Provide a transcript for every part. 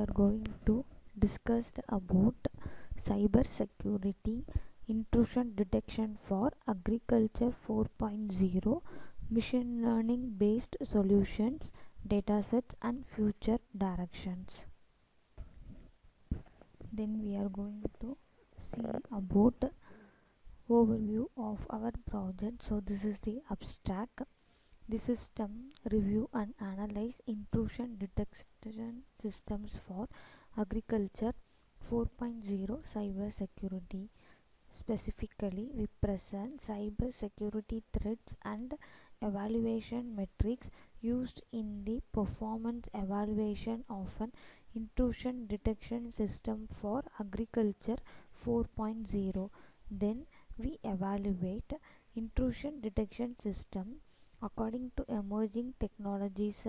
are going to discuss about cyber security, intrusion detection for agriculture 4.0, machine learning based solutions, datasets and future directions. Then we are going to see about overview of our project. So this is the abstract. The system review and analyze intrusion detection systems for agriculture 4.0 cyber security. Specifically, we present cyber security threats and evaluation metrics used in the performance evaluation of an intrusion detection system for agriculture 4.0. Then we evaluate intrusion detection system according to emerging technologies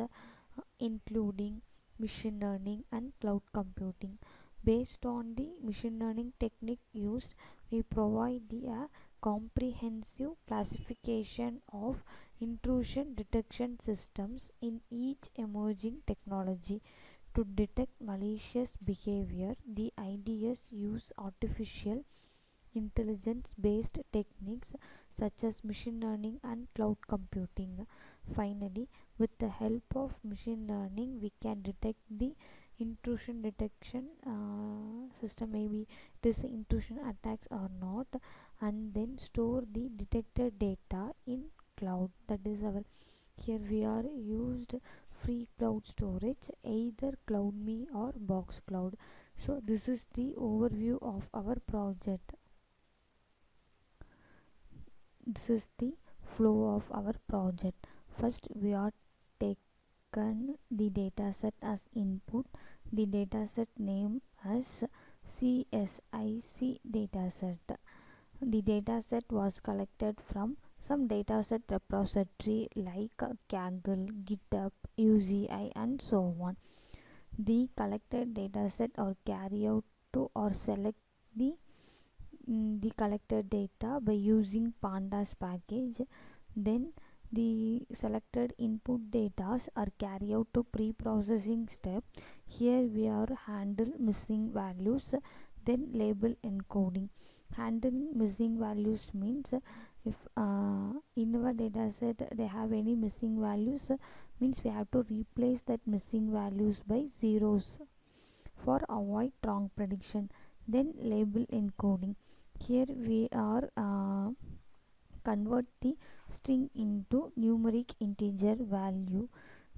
including machine learning and cloud computing. Based on the machine learning technique used, we provide a comprehensive classification of intrusion detection systems in each emerging technology. To detect malicious behavior, the IDS use artificial intelligence based techniques such as machine learning and cloud computing. Finally, with the help of machine learning, we can detect the intrusion detection system, maybe it is intrusion attacks or not, and then store the detected data in cloud. That is our, here we are used free cloud storage, either CloudMe or Box Cloud. So this is the overview of our project. This is the flow of our project. First we are taken the dataset as input, the dataset name as CSIC dataset. The dataset was collected from some dataset repository like Kaggle, GitHub, UZI and so on. The collected dataset are carried out to or select the collected data by using pandas package. Then the selected input data are carried out to pre-processing step. Here we are handle missing values, then label encoding. Handling missing values means if in our dataset they have any missing values, means we have to replace that missing values by zeros for avoid wrong prediction. Then label encoding, here we are convert the string into numeric integer value.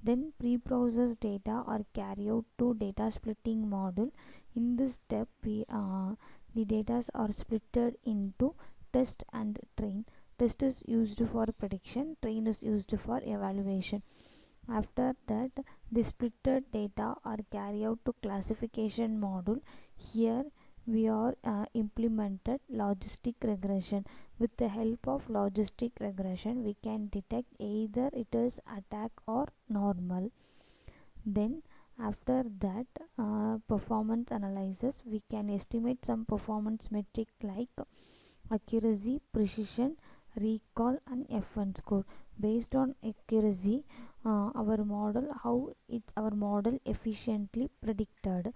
Then pre-processed data are carried out to data splitting module. In this step we the data are splitted into test and train. Test is used for prediction, train is used for evaluation. After that, the splitted data are carried out to classification module. Here we are implemented logistic regression. With the help of logistic regression, we can detect either it is attack or normal. Then after that, performance analysis, we can estimate some performance metric like accuracy, precision, recall and F1 score. Based on accuracy, our model efficiently predicted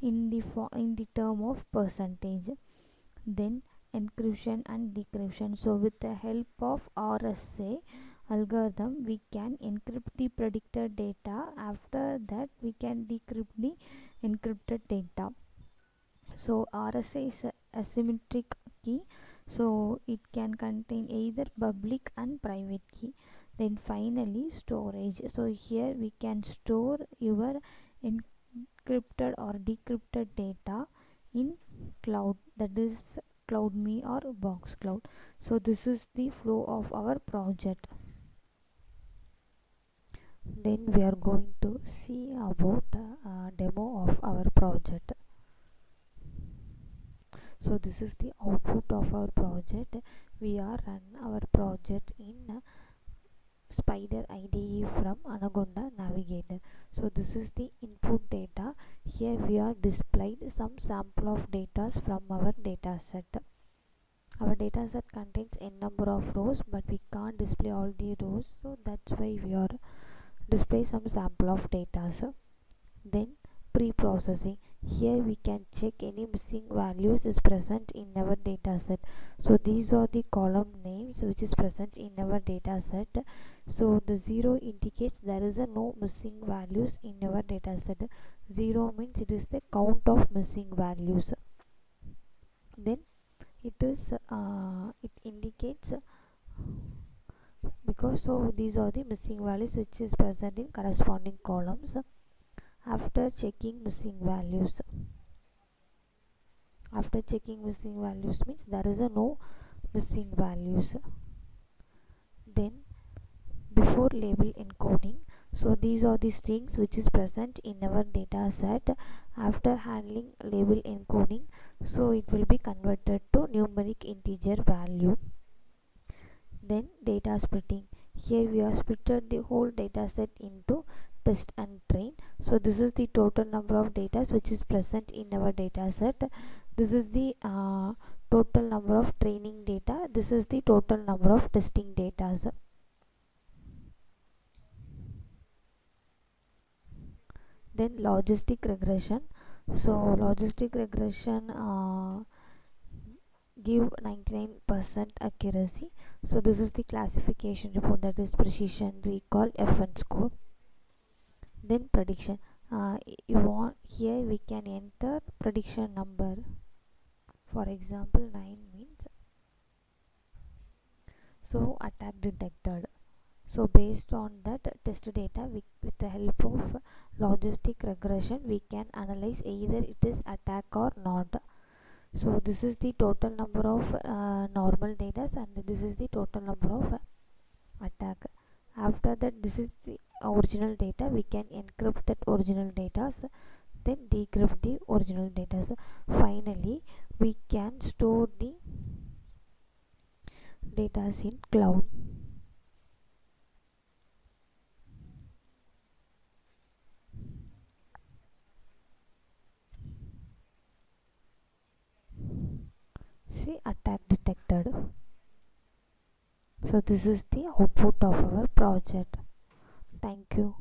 in the term of percentage. Then encryption and decryption, so with the help of RSA algorithm we can encrypt the predicted data. After that we can decrypt the encrypted data. So RSA is a asymmetric key, so it can contain either public and private key. Then finally storage, so here we can store your encrypted or decrypted data in cloud, that is CloudMe or Box Cloud. So this is the flow of our project. Then we are going to see about a demo of our project. So this is the output of our project. We are run our project in Spider IDE from Anaconda Navigator. So this is the input data. Here we are displayed some sample of data from our data set. Our data set contains n number of rows, but we can't display all the rows, so that's why we are display some sample of data. Then pre-processing. Here we can check any missing values is present in our data set. So these are the column names which is present in our data set. So the 0 indicates there is a no missing values in our data set. 0 means it is the count of missing values. Then it indicates because so these are the missing values which is present in corresponding columns. After checking missing values means there is a no missing values. Then before label encoding, so these are the strings which is present in our data set. After handling label encoding, so it will be converted to numeric integer value. Then data splitting. Here we have splitted the whole data set into test and train. So this is the total number of data which is present in our data set. This is the total number of training data. This is the total number of testing data. Then logistic regression. So logistic regression give 99% accuracy. So this is the classification report, that is precision, recall, FN score. Then prediction. You want here we can enter prediction number. For example, 9 means so attack detected. So based on that test data, with the help of logistic regression, we can analyze either it is attack or not. So this is the total number of normal data, and this is the total number of attack. After that, this is the original data. We can encrypt that original data, then decrypt the original data. Finally, we can store the data in cloud. See, attack detected. So this is the output of our project. Thank you.